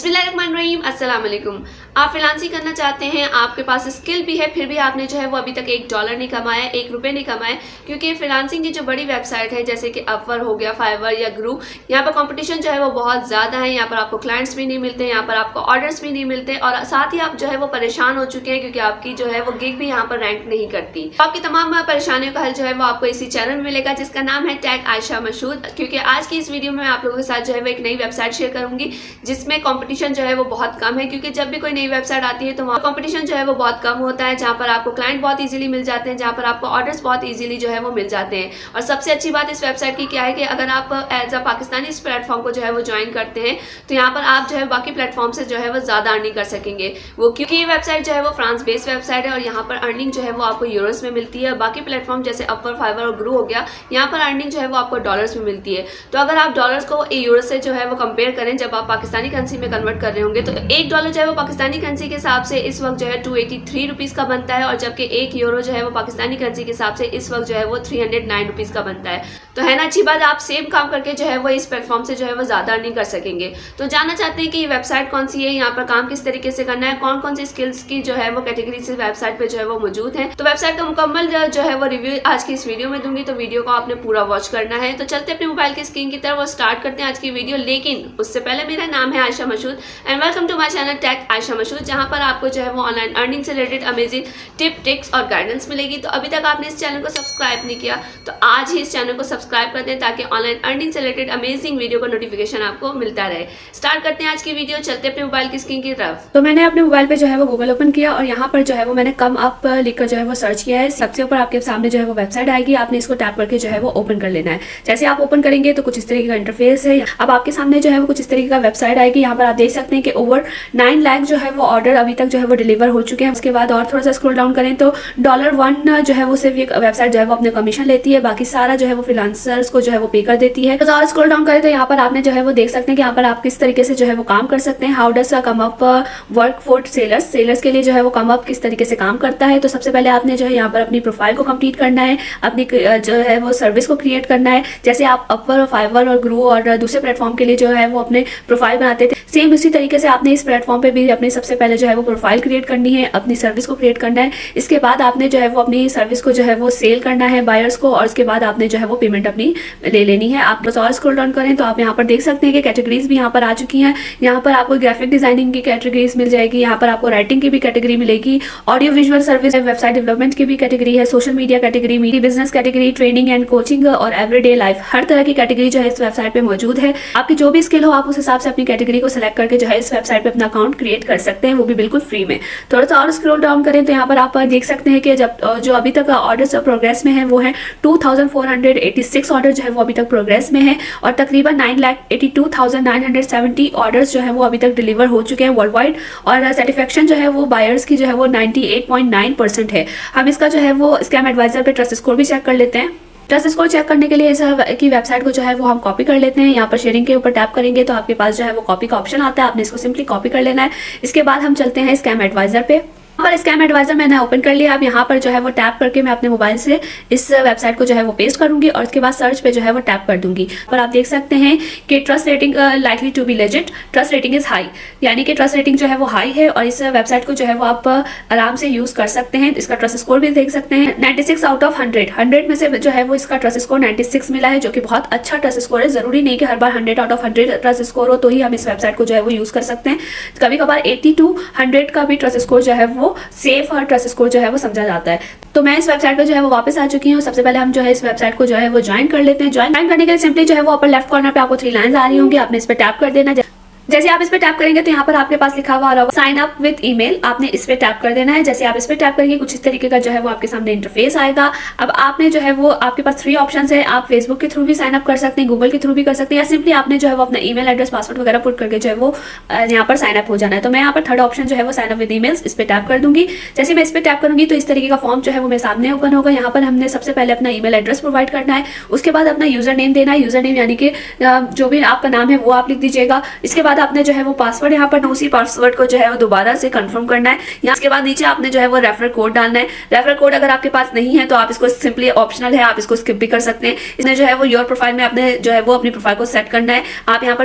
बिस्मिल्लाहिर्रहमानिर्रहीम, अस्सलाम वालेकुम। आप फ्रीलांसिंग करना चाहते हैं, आपके पास स्किल भी है, फिर भी आपने जो है वो अभी तक $1 नहीं कमाया, ₹1 नहीं कमाए, क्योंकि फ्रीलांसिंग की जो बड़ी वेबसाइट है जैसे कि अपवर हो गया, फाइवर या ग्रू, यहाँ पर कंपटीशन जो है वो बहुत ज़्यादा है। यहाँ पर आपको क्लाइंट्स भी नहीं मिलते, यहाँ पर आपको ऑर्डर्स भी नहीं मिलते और साथ ही आप जो है वो परेशान हो चुके हैं क्योंकि आपकी जो है वो गिग भी यहाँ पर रैंक नहीं करती। तो आपकी तमाम परेशानियों का हल जो है वो आपको इसी चैनल में मिलेगा जिसका नाम है टैग आयशा मशहूद। क्योंकि आज की इस वीडियो में मैं आप लोगों के साथ जो है वो एक नई वेबसाइट शेयर करूंगी जिसमें कंपटीशन जो है वो बहुत कम है, क्योंकि जब भी कोई नई वेबसाइट आती है तो वहाँ कंपटीशन जो है वो बहुत कम होता है, जहाँ पर आपको क्लाइंट बहुत इजीली मिल जाते हैं, जहाँ पर आपको ऑर्डर्स बहुत इजीली जो है वो मिल जाते हैं। और सबसे अच्छी बात इस वेबसाइट की क्या है कि अगर आप एज अ पाकिस्तानी इस प्लेटफॉर्म को जो है वो ज्वाइन करते हैं तो यहाँ पर आप जो है बाकी प्लेटफॉर्म से जो है वो ज़्यादा अर्निंग कर सकेंगे। वो क्योंकि ये वेबसाइट जो है वो फ्रांस बेस्ड वेबसाइट है और यहाँ पर अर्निंग जो है वो आपको यूरोस में मिलती है। बाकी प्लेटफॉर्म जैसे अपवर, फाइवर और ग्रू हो गया, यहाँ पर अर्निंग जो है वो आपको डॉलर्स में मिलती है। तो अगर आप डॉलर्स को यूरो से जो है वो कंपेयर करें, जब आप पाकिस्तानी करेंसी में कन्वर्ट कर रहे होंगे तो $1 जो है वो पाकिस्तानी करेंसी के हिसाब से इस वक्त जो है 283 रुपीज़ का बनता है, और जबकि €1 जो है वो पाकिस्तानी करेंसी के हिसाब से इस वक्त जो है वो 309 रुपीज़ का बनता है। तो है ना अच्छी बात, आप सेम काम करके जो है वो इस प्लेटफॉर्म से जो है वो ज़्यादा अर्निंग कर सकेंगे। तो जानना चाहते हैं कि ये वेबसाइट कौन सी है, यहाँ पर काम किस तरीके से करना है, कौन कौन सी स्किल्स की जो है वो कैटेगरी इस वेबसाइट पे जो है वो मौजूद है। तो वेबसाइट का मुकम्मल जो है वो रिव्यू आज की इस वीडियो में दूंगी, तो वीडियो को आपने पूरा वॉच करना है। तो चलते अपने मोबाइल की स्क्रीन की तरफ वो स्टार्ट करते हैं आज की वीडियो। लेकिन उससे पहले मेरा नाम है Ayesha Mashhood and welcome to my channel tag Ayesha Mashhood, जहाँ पर आपको जो है वो ऑनलाइन अर्निंग से रिलेटेड अमेजिंग टिप, ट्रिक्स और गाइडेंस मिलेगी। तो अभी तक आपने इस चैनल को सब्सक्राइब नहीं किया तो आज ही इस चैनल को सब्सक्राइब कर दें ताकि ऑनलाइन अर्निंग से रिलेटेड अमेजिंग वीडियो का नोटिफिकेशन आपको मिलता रहे। स्टार्ट करते हैं आज की वीडियो, चलते अपने मोबाइल की स्क्रीन की तरफ। तो मैंने अपने मोबाइल पे जो है वो गूगल ओपन किया और यहाँ पर जो है वो मैंने कम अप लिखकर जो है वो सर्च किया है। सबसे ऊपर आपके सामने जो है वो वेबसाइट आएगी, आपने इसको टैप करके जो है वो ओपन कर लेना है। जैसे आप ओपन करेंगे तो कुछ इस तरीके का इंटरफेस है। अब आपके सामने जो है वो कुछ इस तरीके का वेबसाइट आएगी। यहाँ पर आप देख सकते हैं कि ओवर 9 लाख जो है वो ऑर्डर अभी तक जो है वो डिलीवर हो चुके हैं। उसके बाद और थोड़ा सा स्क्रॉल डाउन करें तो $1 जो है वो सिर्फ एक वेबसाइट जो है वो अपने कमीशन लेती है, बाकी सारा जो है वो फ्रीलांसर्स को जो है वो पे कर देती है। तो और स्क्रॉल डाउन करें तो यहाँ पर आपने जो है वो देख सकते हैं कि यहाँ पर आप किस तरीके से जो है वो काम कर सकते हैं। How does come up work for sellers के लिए जो है वो कम अप किस तरीके से काम करता है। तो सबसे पहले आपने जो है यहाँ पर अपनी प्रोफाइल को कंप्लीट करना है, अपनी जो है वो सर्विस को क्रिएट करना है। जैसे आप अपवर और फाइवर और ग्रू और दूसरे प्लेटफॉर्म के लिए जो है वो अपने प्रोफाइल बनाते थे, सेम उसी तरीके से आपने इस प्लेटफॉर्म पे भी अपनी सबसे पहले जो है वो प्रोफाइल क्रिएट करनी है, अपनी सर्विस को क्रिएट करना है। इसके बाद आपने जो है वो अपनी सर्विस को जो है वो सेल करना है बायर्स को, और उसके बाद आपने जो है वो पेमेंट अपनी ले लेनी है। आप बस और स्क्रॉल डाउन करें तो आप यहाँ पर देख सकते हैं कि कैटेगरीज भी यहाँ पर आ चुकी हैं। यहाँ पर आपको ग्राफिक डिजाइनिंग की कैटेगरीज मिल जाएगी, यहाँ पर आपको राइटिंग की भी कैटेगरी मिलेगी, audio visual service, website development की भी कैटेगरी है, social media category, media business category, training and coaching और एवरीडे लाइफ, हर तरह की कैटेगरी जो है इस वेबसाइट पे मौजूद है। आपकी जो भी स्किल हो आप उस हिसाब से अपनी कैटेगरी को सिलेक्ट करके जो है इस वेबसाइट पे अपना अकाउंट क्रिएट कर सकते हैं, वो भी बिल्कुल फ्री में। थोड़ा सा और स्क्रॉल डाउन करें तो यहाँ पर आप देख सकते हैं कि जब जो अभी तक ऑर्डर्स प्रोग्रेस में है वो है 2486 ऑर्डर जो है वो अभी तक प्रोग्रेस में है, और तकरीबन 9,82,970 ऑर्डर्स जो है वो अभी तक डिलीवर हो चुके हैं वर्ल्ड वाइड। और सेटिस्फेक्शन जो है वो बायर्स की जो है वो 98.9% है। हम इसका जो है वो स्कैम एडवाइजर पे ट्रस्ट स्कोर भी चेक कर लेते हैं। ट्रस्ट स्कोर चेक करने के लिए इस की वेबसाइट को जो है वो हम कॉपी कर लेते हैं। यहाँ पर शेयरिंग के ऊपर टैप करेंगे तो आपके पास जो है वो कॉपी का ऑप्शन आता है, आपने इसको सिंपली कॉपी कर लेना है। इसके बाद हम चलते हैं स्कैम एडवाइजर पे। पर स्कैम एडवाइजर मैंने ओपन कर लिया। अब यहाँ पर जो है वो टैप करके मैं अपने मोबाइल से इस वेबसाइट को जो है वो पेस्ट करूंगी और उसके बाद सर्च पे जो है वो टैप कर दूंगी। पर आप देख सकते हैं कि trust rating likely to be legit, trust rating is high, यानी कि ट्रस्ट रेटिंग जो है वो हाई है और इस वेबसाइट को जो है वो आप आराम से यूज कर सकते हैं। इसका ट्रस्ट स्कोर भी देख सकते हैं 96 आउट ऑफ 100 में से जो है वो इसका ट्रस्ट स्कोर 96 मिला है, जो कि बहुत अच्छा ट्रस्ट स्कोर है। जरूरी नहीं कि हर बार 100 आउट ऑफ 100 ट्रस्ट स्कोर हो तो ही हम इस वेबसाइट को जो है वो यूज कर सकते हैं। कभी कभार 80 to 100 का भी ट्रस्ट स्कोर जो है वो सेफ और ट्रस्ट स्कोर जो है वो समझा जाता है। तो मैं इस वेबसाइट पे जो है वो वापस आ चुकी हूँ। सबसे पहले हम जो है इस वेबसाइट को जो है वो ज्वाइन कर लेते हैं। ज्वाइन करने के लिए सिंपली जो है वो अपर लेफ्ट कॉर्नर पे आपको 3 लाइंस आ रही होंगी, आपने इस पे टैप कर देना। जैसे आप इस पे टैप करेंगे तो यहाँ पर आपके पास लिखा हुआ आ रहा होगा साइन अप विद ईमेल, आपने इस पे टैप कर देना है। जैसे आप इस पे टैप करेंगे कुछ इस तरीके का जो है वो आपके सामने इंटरफेस आएगा। अब आपने जो है वो आपके पास 3 ऑप्शंस है। आप फेसबुक के थ्रू भी साइन अप कर सकते हैं, गूगल के थ्रू भी कर सकते हैं, या सिंपली आपने जो है वो अपना ईमेल एड्रेस, पासवर्ड वगैरह पुट करके जो है वो यहाँ पर साइन अप हो जाना है। तो मैं यहाँ पर थर्ड ऑप्शन जो है वो साइन अप विद ईमेल्स, इस पे टैप कर दूंगी। जैसे मैं इस पे टैप करूंगी तो इस तरीके का फॉर्म जो है वो मेरे सामने ओपन होगा। यहाँ पर हमने सबसे पहले अपना ईमेल एड्रेस प्रोवाइड करना है, उसके बाद अपना यूजर नेम देना है। यूजर नेम यानी कि जो भी आपका नाम है वो आप लिख दीजिएगा। इसके बाद आपने जो है वो पासवर्ड यहाँ पर उसी पासवर्ड को जो है वो दोबारा से कंफर्म करना है। यहाँ इसके बाद नीचे आपने जो है वो रेफरल कोड डालना है। रेफरल कोड अगर आपके पास नहीं है तो आप इसको सिंपली ऑप्शनल है, आप इसको स्किप भी कर सकते हैं। इसमें जो है वो योर प्रोफाइल में आपने जो है वो अपनी प्रोफाइल को सेट करना है। आप यहाँ पर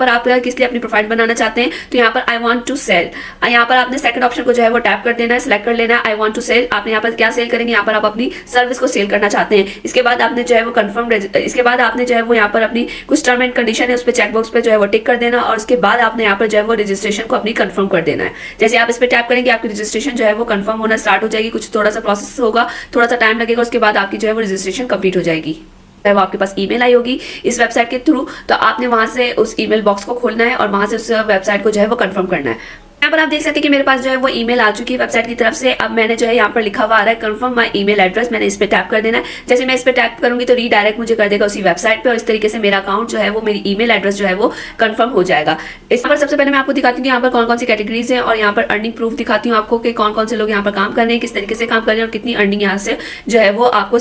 आप किस लिए अपनी प्रोफाइल बनाना चाहते हैं, तो यहाँ पर आई वांट टू सेल, यहाँ पर आपने सेकंड ऑप्शन को जो है वो टैप कर देना है, सिलेक्ट कर लेना है आई वांट टू सेल। आपने यहाँ पर क्या सेल करेंगे, यहाँ पर आप अपनी सर्विस को सेल करना चाहते हैं। इसके बाद आपने जो है वो कंफर्म, इसके बाद आपने जो है वो यहाँ पर अपनी कुछ टर्म एंड कंडीशन है उस पर चेकबॉक्स पे जो है वो टिक कर देना और उसके बाद आपने यहाँ पर जो है वो रजिस्ट्रेशन को अपनी कंफर्म कर देना है। जैसे आप इस पर टैप करेंगे आपकी रजिस्ट्रेशन जो है वो कंफर्म होना स्टार्ट हो जाएगी। कुछ थोड़ा सा प्रोसेस होगा, थोड़ा सा टाइम लगेगा, उसके बाद आपकी जो है वो रजिस्ट्रेशन कंप्लीट हो जाएगी। वो आपके पास ईमेल आई होगी इस वेबसाइट के थ्रू, तो आपने वहां से उस ईमेल बॉक्स को खोलना है और वहां से उस वेबसाइट को जो है वो कंफर्म करना है। यहाँ पर आप देख सकते हैं कि मेरे पास जो है वो ईमेल आ चुकी है वेबसाइट की तरफ से। अब मैंने जो है यहाँ पर लिखा हुआ आ रहा है कंफर्म माय ईमेल एड्रेस, मैंने इस पे टैप कर देना है। जैसे मैं इस पे टैप करूंगी तो रीडायरेक्ट मुझे कर देगा उसी वेबसाइट पे और इस तरीके से मेरा अकाउंट जो है वो मेरी ईमेल एड्रेस जो है वो कंफर्म हो जाएगा। इस पर सबसे पहले मैं आपको दिखाती हूँ कि यहाँ पर कौन कौन सी कैटेगरीज है और यहाँ पर अर्निंग प्रूफ दिखाती हूँ आपको कि कौन कौन से लोग यहाँ पर काम कर रहे हैं, किस तरीके से काम कर रहे हैं और कितनी अर्निंग यहाँ से जो है वो आपको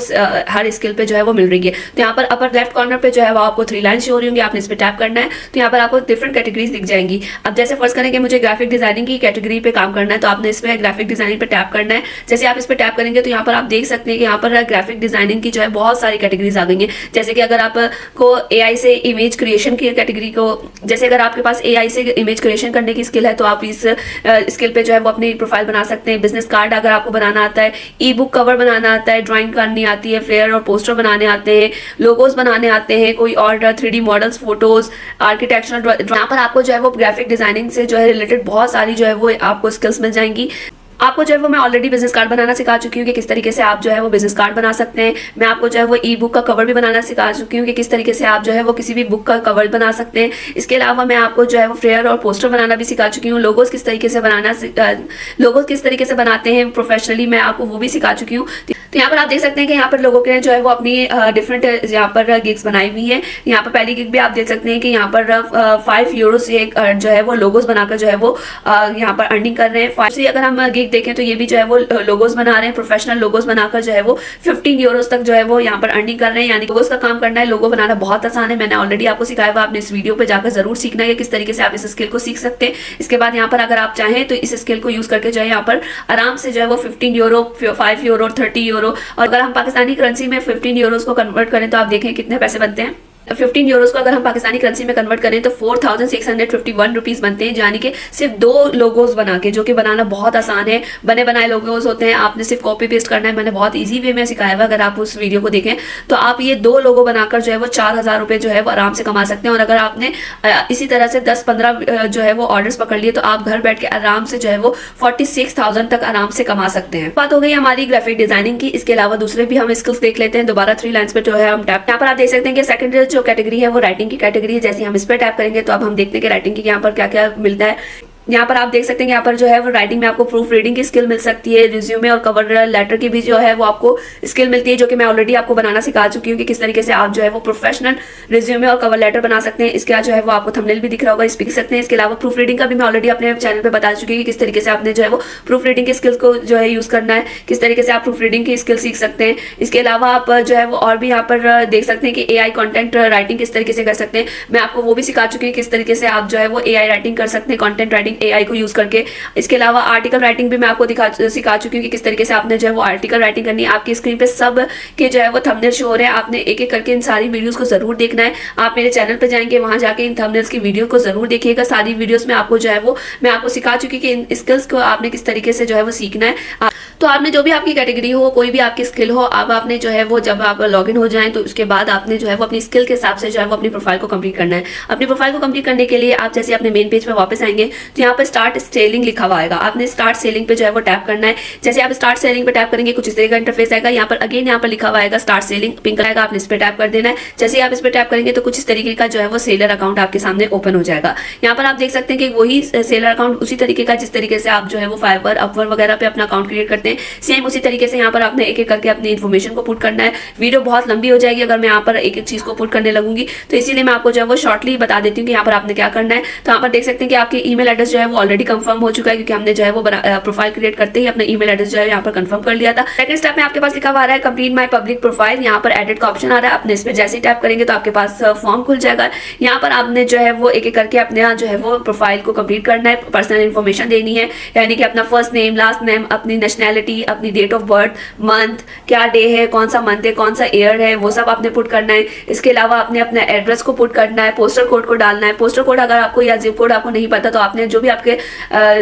हर स्किल पे जो है वो मिल रही है। तो यहाँ पर अपर लेफ्ट कॉर्नर पे जो है वो आपको 3 लाइन शो हो रही होंगी, आपने इस पे टैप करना है तो यहाँ पर आपको डिफरेंट कैटेगरीज दिख जाएंगी। अब जैसे फर्स्ट करेंगे मुझे ग्राफिक डिजाइनिंग की कैटेगरी पे काम करना है तो आपने इसमें ग्राफिक डिजाइनिंग पे टैप करना है। जैसे आप इस पे टैप करेंगे तो यहाँ पर आप देख सकते हैं कि यहाँ पर ग्राफिक डिजाइनिंग की जो है बहुत सारी कैटेगरीज आ गई हैं। जैसे कि अगर आपको एआई से इमेज क्रिएशन की कैटेगरी को, जैसे अगर आपके पास एआई से इमेज क्रिएशन करने की स्किल है तो आप इस स्किल पे जो है वो अपनी प्रोफाइल बना सकते हैं। बिजनेस कार्ड अगर आपको बनाना आता है, ई बुक कवर बनाना आता है, ड्राइंग करनी आती है, फ्लेयर और पोस्टर बनाने आते हैं, लोगोज बनाने आते हैं, कोई और 3D मॉडल्स, फोटोज, आर्किटेक्चरल, यहाँ पर आपको जो है वो ग्राफिक डिजाइनिंग से जो है रिलेटेड बहुत सारी जो है वो आपको स्किल्स मिल जाएंगी। आपको जो है वो मैं ऑलरेडी बिजनेस कार्ड बनाना सिखा चुकी हूँ कि किस तरीके से आप जो है वो बिजनेस कार्ड बना सकते हैं। मैं आपको जो है वो ई बुक का कवर भी बनाना सिखा चुकी हूँ कि किस तरीके से आप जो है वो किसी भी बुक का कवर बना सकते हैं। इसके अलावा मैं आपको जो है वो फ्लेयर और पोस्टर बनाना भी सिखा चुकी हूँ। लोगोस किस तरीके से बनाते हैं प्रोफेशनली मैं आपको वो भी सिखा चुकी हूँ। तो यहाँ पर आप देख सकते हैं कि यहाँ पर लोगों के जो है वो अपनी डिफरेंट यहाँ पर गिग्स बनाई हुई है। यहाँ पर पहली गिग भी आप देख सकते हैं कि यहाँ पर 5 यूरो से जो है वो लोगोस बनाकर जो है वो यहाँ पर अर्निंग कर रहे हैं। 5 से अगर हम गिग देखें तो ये भी जो है वो लोगोस बना रहे हैं, प्रोफेशनल लोगोस बनाकर जो है वो 15 यूरोस तक जो है वो यहाँ पर अर्निंग कर रहे हैं। यानी लोगोस का काम करना है, लोगो बनाना बहुत आसान है, मैंने ऑलरेडी आपको सिखाया हुआ, आपने इस वीडियो पे जाकर जरूर सीखना है किस तरीके से आप इस स्किल को सीख सकते हैं। इसके बाद यहाँ पर अगर आप चाहें तो इस स्किल को यूज करके जो है यहाँ पर आराम से जो है वो 15 यूरो, 5 यूरो, 30 यूरो, और अगर हम पाकिस्तानी करेंसी में 15 यूरोस को कन्वर्ट करें तो आप देखें कितने पैसे बनते हैं। 15 यूरोस को अगर हम पाकिस्तानी करेंसी में कन्वर्ट करें तो 4651 रुपीज बनते हैं। यानी कि सिर्फ 2 लोगोस बना के, जो कि बनाना बहुत आसान है, बने बनाए लोगोस होते हैं, आपने सिर्फ कॉपी पेस्ट करना है। मैंने बहुत इजी वे में सिखाया हुआ, अगर आप उस वीडियो को देखें तो आप ये 2 लोगो बनाकर जो है वो 4000 रुपए जो है वो आराम से कमा सकते हैं। और अगर आपने इसी तरह से 10-15 जो है वो ऑर्डर्स पकड़ लिए तो आप घर बैठ के आराम से जो है वो 46,000 तक आराम से कमा सकते हैं। बात हो गई हमारी ग्राफिक डिजाइनिंग की। इसके अलावा दूसरे भी हम स्किल्स देख लेते हैं। दोबारा 3 लाइन्स पे जो है हम टैप, यहाँ पर आप देख सकते हैं कि सेकंड जो कैटेगरी है वो राइटिंग की कैटेगरी है। जैसे हम इस पर टैप करेंगे तो अब हम देखते हैं कि राइटिंग की यहाँ पर क्या क्या मिलता है। यहाँ पर आप देख सकते हैं कि यहाँ पर जो है वो राइटिंग में आपको प्रूफ रीडिंग की स्किल मिल सकती है, रिज्यूमे और कवर लेटर की भी जो है वो आपको स्किल मिलती है, जो कि मैं ऑलरेडी आपको बनाना सिखा चुकी हूँ कि किस तरीके से आप जो है वो प्रोफेशनल रिज्यूमे और कवर लेटर बना सकते हैं। इसके बाद जो है वो आपको थंबनेल भी दिख रहा होगा, इस पे सकते हैं। इसके अलावा प्रूफ रीडिंग का भी मैं ऑलरेडी अपने चैनल पर बता चुकी हूँ कि किस तरीके से आपने जो है वो प्रूफ रीडिंग की स्किल्स को जो है यूज करना है, किस तरीके से आप प्रूफ रीडिंग की स्किल सीख सकते हैं। इसके अलावा आप जो है वो और भी यहाँ पर देख सकते हैं कि AI कंटेंट राइटिंग किस तरीके से कर सकते हैं। मैं आपको वो भी सिखा चुकी हूँ किस तरीके से आप जो है वो AI राइटिंग कर सकते हैं, कंटेंट राइटिंग AI को यूज करके। इसके अलावा आर्टिकल राइटिंग भी मैं आपको सिखा चुकी हूँ कि किस तरीके से आपने जो है वो आर्टिकल राइटिंग करनी है। आपकी स्क्रीन पे सब के जो है वो थंबनेल शो हो रहे हैं, आपने एक एक करके इन सारी वीडियोस को जरूर देखना है। आप मेरे चैनल पे जाएंगे, वहां जाके इन थंबनेल्स की वीडियो को जरूर देखिएगा। सारी वीडियोस में आपको जो है वो मैं आपको सिखा चुकी कि इन स्किल्स को आपने किस तरीके से जो है वो सीखना है। तो आपने जो भी आपकी कैटेगरी हो, कोई भी आपकी स्किल हो, अब आपने जो है वो जब आप लॉग इन हो जाएं तो उसके बाद आपने जो है वो अपनी स्किल के हिसाब से जो है वो अपनी प्रोफाइल को कंप्लीट करना है। अपनी प्रोफाइल को कंप्लीट करने के लिए आप जैसे अपने मेन पेज पे वापस आएंगे तो यहाँ पर स्टार्ट सेलिंग लिखा हुआ आएगा, आपने स्टार्ट सेलिंग पे जो है वो टैप करना है। जैसे आप स्टार्ट सेलिंग पे टैप करेंगे कुछ इस तरह का इंटरफेस आएगा। यहाँ पर अगेन यहाँ पर लिखा हुआ आएगा स्टार्ट सेलिंग, पिंक आएगा, आपने इस पे टैप कर देना है। जैसे आप इस पे टैप करेंगे तो कुछ इस तरीके का जो है वो सेलर अकाउंट आपके सामने ओपन हो जाएगा। यहाँ पर आप देख सकते हैं कि वही सेलर अकाउंट उसी तरीके का जिस तरीके से आप जो है वो फाइवर, अपवर्क वगैरह पे अपना अकाउंट क्रिएट करते सकते हैं। सेम उसी तरीके से यहाँ पर आपने एक एक करके अपनी इन्फॉर्मेशन को पुट करना है। वीडियो बहुत लंबी हो जाएगी अगर मैं यहाँ पर एक एक चीज को पुट करने लगूंगी, तो इसीलिए मैं आपको जो है वो शॉर्टली बता देती हूँ कि यहाँ पर आपने क्या करना है। तो यहाँ पर देख सकते हैं कि आपके ईमेल एड्रेस जो है वो ऑलरेडी कंफर्म हो चुका है, क्योंकि हमने जो है वो प्रोफाइल क्रिएट करते ही अपना ईमेल एड्रेस जो है यहाँ पर कंफर्म कर लिया था। सेकंड स्टेप में आपके पास लिखा हुआ आ रहा है कंप्लीट माय पब्लिक प्रोफाइल। यहाँ पर एडिट का ऑप्शन आ रहा है, अपने इस पे जैसे ही टैप करेंगे तो आपके पास फॉर्म खुल जाएगा। यहाँ पर आपने जो है वो एक एक करके अपने यहाँ जो है वो प्रोफाइल को कंप्लीट करना है, पर्सनल इन्फॉर्मेशन देनी है, यानी कि अपना फर्स्ट नेम, लास्ट नेम, अपनी नेशनैलिटी, अपनी डेट ऑफ बर्थ, मंथ, क्या डे है, कौन सा मंथ है, कौन सा ईयर है, वो सब आपने पुट करना है। इसके अलावा आपने अपने एड्रेस को पुट करना है, पोस्टल कोड को डालना है। पोस्टल कोड अगर आपको या जिप कोड आपको नहीं पता तो आपने जो भी आपके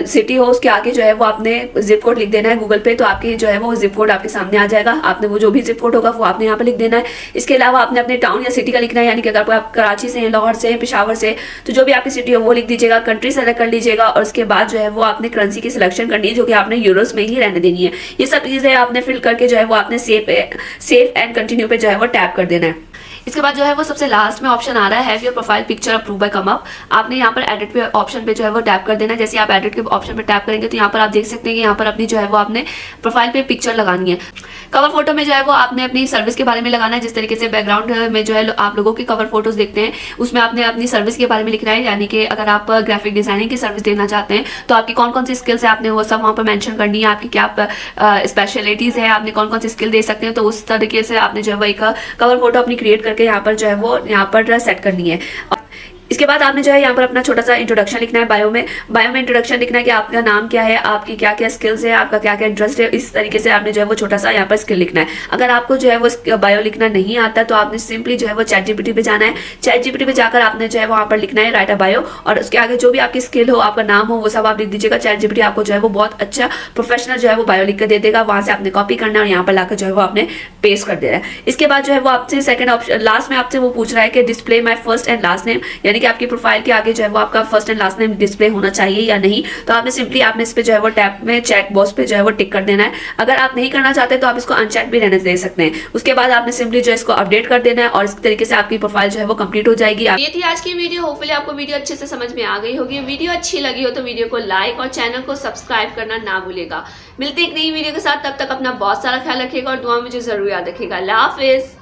सिटी हो उसके आगे जो है वो आपने जिप कोड लिख देना है गूगल पे, तो आपके जो है वो जिप कोड आपके सामने आ जाएगा। आपने वो जो भी जिप कोड होगा वो आपने यहाँ पे लिख देना है। इसके अलावा आपने अपने टाउन या सिटी का लिखना है, यानी कि अगर आप कराची से हैं, लाहौर से हैं, पेशावर से, तो जो भी आपकी सिटी हो वो लिख दीजिएगा। कंट्री सेलेक्ट कर लीजिएगा और उसके बाद जो है वो आपने करेंसी की सिलेक्शन करनी है, जो कि आपने यूरोस में ही रहने देनी है। ये सब चीजें आपने फिल करके जो है वो आपने सेव एंड कंटिन्यू पे जो है वो टैप कर देना है। इसके बाद जो है वो सबसे लास्ट में ऑप्शन आ रहा है have your profile picture approve by come up. आपने यहाँ पर एडिट पे ऑप्शन पे जो है वो टैप कर देना है। जैसे आप एडिट के ऑप्शन पे टैप करेंगे तो यहाँ पर आप देख सकते हैं कि यहाँ पर अपनी जो है वो आपने प्रोफाइल पे पिक्चर लगानी है। कवर फोटो में जो है वो आपने अपनी सर्विस के बारे में लगाना है। जिस तरीके से बैकग्राउंड में जो है आप लोगों की कवर फोटोज देखते हैं उसमें आपने अपनी सर्विस के बारे में लिखना है, यानी कि अगर आप ग्राफिक डिजाइनिंग की सर्विस देना चाहते हैं तो आपकी कौन कौन सी स्किल्स है आपने वो सब वहाँ पर मेंशन करनी है, आपकी क्या स्पेशलिटीज है, आपने कौन कौन सी स्किल दे सकते हैं। तो उस तरीके से आपने जो है वो एक कवर फोटो अपनी क्रिएट करके यहाँ पर जो है वो यहाँ पर सेट करनी है। इसके बाद आपने जो है यहाँ पर अपना छोटा सा इंट्रोडक्शन लिखना है। बायो में इंट्रोडक्शन लिखना है कि आपका नाम क्या है, आपकी क्या क्या स्किल्स है, आपका क्या क्या इंटरेस्ट है। इस तरीके से आपने जो है वो छोटा सा यहाँ पर स्किल लिखना है। अगर आपको जो है वो बायो लिखना नहीं आता तो आपने सिंपली जो है वो चैट जीपीटी पे जाना है। चैट जीपीटी पे जाकर आपने जो है वहाँ पर लिखना है राइट अ बायो, और उसके आगे जो भी आपकी स्किल हो, आपका नाम हो, वो सब आप लिख दीजिएगा। चैट जीपीटी आपको जो है वो बहुत अच्छा प्रोफेशनल जो है वो बायो लिख कर दे देगा। वहां से आपने कॉपी करना है और यहाँ पर लाकर जो है वो आपने पेस्ट कर देना है। इसके बाद जो है वो आपसे सेकंड ऑप्शन लास्ट में आपसे वो पूछ रहा है कि display my first and last name, यानी कि आपकी प्रोफाइल के आगे जो है वो आपका first and last name display होना चाहिए या नहीं। तो आपने सिंपली आपने इस पे जो है वो टैप में चेक बॉक्स पे जो है वो टिक कर देना है। अगर आप नहीं करना चाहते तो आप इसको अनचेक भी रहने दे सकते हैं। उसके बाद आपने सिंपली जो है इसको अपडेट कर देना है और इस तरीके से आपकी प्रोफाइल जो है वो कंप्लीट हो जाएगी। ये थी आज की वीडियो। होपफुली आपको वीडियो अच्छे से समझ में आ गई होगी। वीडियो अच्छी लगी हो तो वीडियो को लाइक और चैनल को सब्सक्राइब करना ना भूलेगा। मिलते एक नई वीडियो के साथ, तब तक अपना बहुत सारा ख्याल रखिएगा और दुआ मुझे जरूर याद रखिएगा। अल्लाह हाफिज।